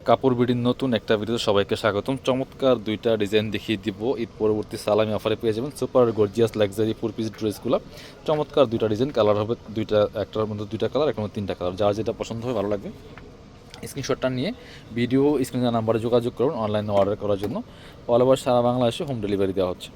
কাপড় বিডির নতুন একটা ভিডিও সবাইকে স্বাগতম। চমৎকার দুইটা ডিজাইন দেখিয়ে দিব। ঈদ পরবর্তী সালামি অফারে পেয়ে যাবেন সুপার গর্জিয়াস লাক্সারি 4 পিস ড্রেসগুলো। চমৎকার দুইটা ডিজাইন, কালার হবে দুইটা, একটার মধ্যে দুইটা কালার, একটা মধ্যে তিনটা কালার। যার যেটা পছন্দ হয়, ভালো লাগবে, স্ক্রিনশটটা নিয়ে ভিডিও স্ক্রিনের নাম্বারে যোগাযোগ করুন অনলাইনে অর্ডার করার জন্য। অল ওভার সারা বাংলাদেশে হোম ডেলিভারি দেওয়া হচ্ছে।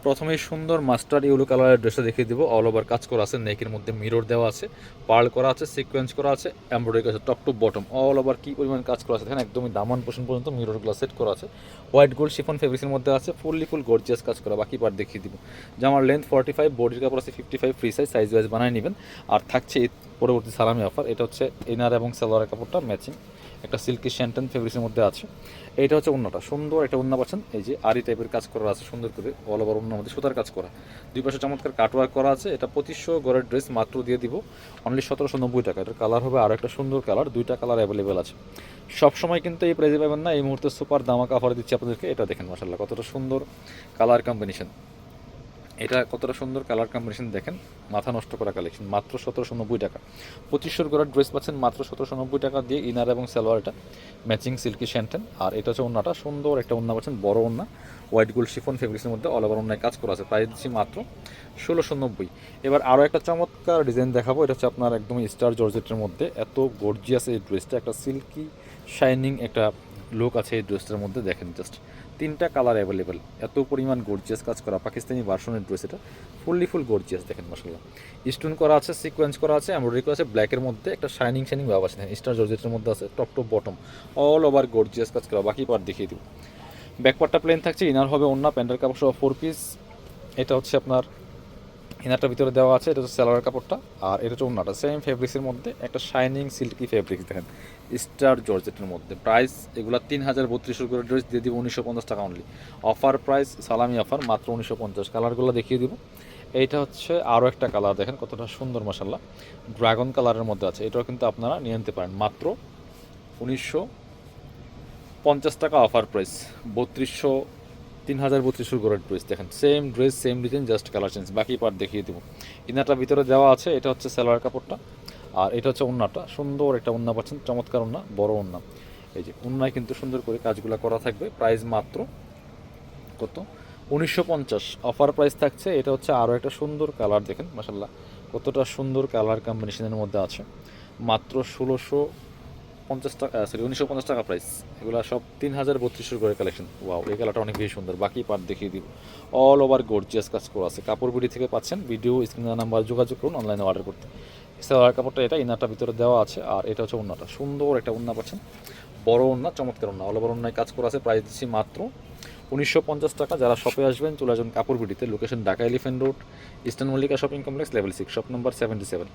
প্রথমে সুন্দর মাস্টার্ড ইয়েলো কালারের ড্রেসটা দেখিয়ে দেবো। অল ওভার কাজ করা আছে, নেকের মধ্যে মিরর দেওয়া আছে, পার্ল করা আছে, সিকোয়েন্স করা আছে, এমব্রয়ডারি করা আছে, top to bottom all over কী পরিমাণ কাজ করা আছে দেখেন। একদমই দামান পোষণ পর্যন্ত মিররগুলো সেট করা আছে। হোয়াইট গোল্ড শিফন ফেব্রিক্সের মধ্যে আছে, ফুল গর্জিয়াস কাজ করা। বাকি পার্ট দেখিয়ে দিব। জামার লেন্থ 45, বডির কাপড় আছে 55, ফ্রি সাইজ ওয়াইজ বানিয়ে নেবেন। আর থাকছে ঈদ পরবর্তী সালামি অফার। এটা হচ্ছে ইনার এবং সালোয়ারের কাপড়টা ম্যাচিং, একটা সিল্কি শ্যান্টেন ফেব্রিক্সের মধ্যে আছে। এইটা হচ্ছে ওন্নাটা, সুন্দর একটা ওন্না পাচ্ছেন। এই যে আরি টাইপের কাজ করা আছে সুন্দর করে, অল ওভার ওন্নার মধ্যে সুতার কাজ করা, দুই পাশে চমৎকার কাটওয়ার্ক করা আছে। এটা 2500 গড়ের ড্রেস, মাত্র দিয়ে দিব অনলি 1790 টাকা। এটার কালার হবে আরও একটা সুন্দর কালার, দুইটা কালার অ্যাভেলেবেল আছে। সবসময় কিন্তু এই প্রাইজে পাবেন না, এই মুহূর্তে সুপার দামাকা অফার দিচ্ছি আপনাদেরকে। এটা দেখেন মাশাআল্লাহ কতটা সুন্দর কালার কম্বিনেশন, এটা কতটা সুন্দর কালার কম্বিনেশন দেখেন, মাথা নষ্ট করা কালেকশন। মাত্র 1790 টাকা 2500 গড়ের ড্রেস পাচ্ছেন মাত্র 1790 টাকা দিয়ে। ইনার এবং সালোয়ার এটা ম্যাচিং সিল্কি শ্যান্টেন। আর এটা হচ্ছে ওন্নাটা, সুন্দর একটা ওন্না পাচ্ছেন, বড় ওন্না, হোয়াইট গোল্ড শিফন ফেব্রিক্সের মধ্যে অল ওভার ওন্নায় কাজ করা আছে। প্রাইস দিচ্ছি মাত্র 1690। এবার আরও একটা চমৎকার ডিজাইন দেখাবো। এটা হচ্ছে আপনার একদম স্টার জর্জেটের মধ্যে, এত গর্জিয়াস এই ড্রেসটা, একটা সিল্কি শাইনিং একটা লুক আছে এই ড্রেসটার মধ্যে। দেখেন জাস্ট তিনটা কালার অ্যাভেলেবেল, এত পরিমাণ গর্জিয়াস কাজ করা, পাকিস্তানি ভার্সনের ড্রেস এটা, ফুল গর্জিয়াস দেখেন মাশাআল্লাহ। স্টোন করা আছে, সিকোয়েন্স করা আছে, এমব্রয়ডারি করা আছে, ব্ল্যাকের মধ্যে একটা শাইনিং ভাব আছে। স্টার জর্জেটের মধ্যে আছে, top to bottom all over gorgeous কাজ করা। বাকি পার্ট দেখিয়ে দিব। ব্যাকপার্টটা প্লেন থাকছে, ইনার হবে ওন্না, প্যান্টের কাপড় সহ 4 পিস। এটা হচ্ছে আপনার ইনারটা ভিতরে দেওয়া আছে, এটা হচ্ছে সালোয়ার কাপড়টা। আর এটা হচ্ছে ওন্নাটা, সেম ফেব্রিক্সের মধ্যে একটা শাইনিং সিল্কি ফেব্রিক্স দেখেন, স্টার জর্জেটের মধ্যে। প্রাইস এগুলো 3032 করে ড্রেস দিয়ে দিব 1950 টাকা অনলি। অফার প্রাইস সালামি অফার মাত্র 1950। কালারগুলো দেখিয়ে দিব। এইটা হচ্ছে আরও একটা কালার দেখেন কতটা সুন্দর মাশাআল্লাহ, ড্রাগন কালারের মধ্যে আছে। এটাও কিন্তু আপনারা নিয়ে নিতে পারেন মাত্র 1950 টাকা অফার প্রাইস। 3200 গড়ের ড্রেস দেখেন, same dress same design, just colour change. বাকি পার্ট দেখিয়ে দেবো। ইনারটা ভিতরে দেওয়া আছে, এটা হচ্ছে সালোয়ার কাপড়টা। আর এটা হচ্ছে ওন্নাটা, সুন্দর একটা ওন্না পাচ্ছেন, চমৎকার ওন্না, বড় ওন্না। এই যে ওন্নায় কিন্তু সুন্দর করে কাজগুলো করা থাকবে। প্রাইস মাত্র কত, 1950 অফার প্রাইস থাকছে। এটা হচ্ছে আরও একটা সুন্দর কালার দেখেন মাশাআল্লাহ, কতটা সুন্দর কালার কম্বিনেশনের মধ্যে আছে। মাত্র 1650 টাকা, সরি 1950 টাকা প্রাইস। এগুলো সব 3032 করে কালেকশন। ওয়াও, এই কালারটা অনেক বেশি সুন্দর। বাকি পার্ট দেখিয়ে দিব। অল ওভার গর্জিয়াস কাজ করা আছে। কাপড় বিডি থেকে পাচ্ছেন, ভিডিও স্ক্রিনের নাম্বার যোগাযোগ করুন অনলাইনে অর্ডার করতে। সালোয়ার কাপড়টা এটা, ইনারটা ভিতরে দেওয়া আছে। আর এটা হচ্ছে ওন্নাটা, সুন্দর একটা ওন্না পাচ্ছেন, বড় ওন্না, চমৎকার ওন্না, অল ওভার ওন্নায় কাজ করা আছে। প্রাইস দিচ্ছি মাত্র 1950 টাকা। যারা শপে আসবেন চলে আসবেন কাপড় বিডিতে, location Dhaka elephant road, eastern Mallika shopping complex, level 6, shop number 77।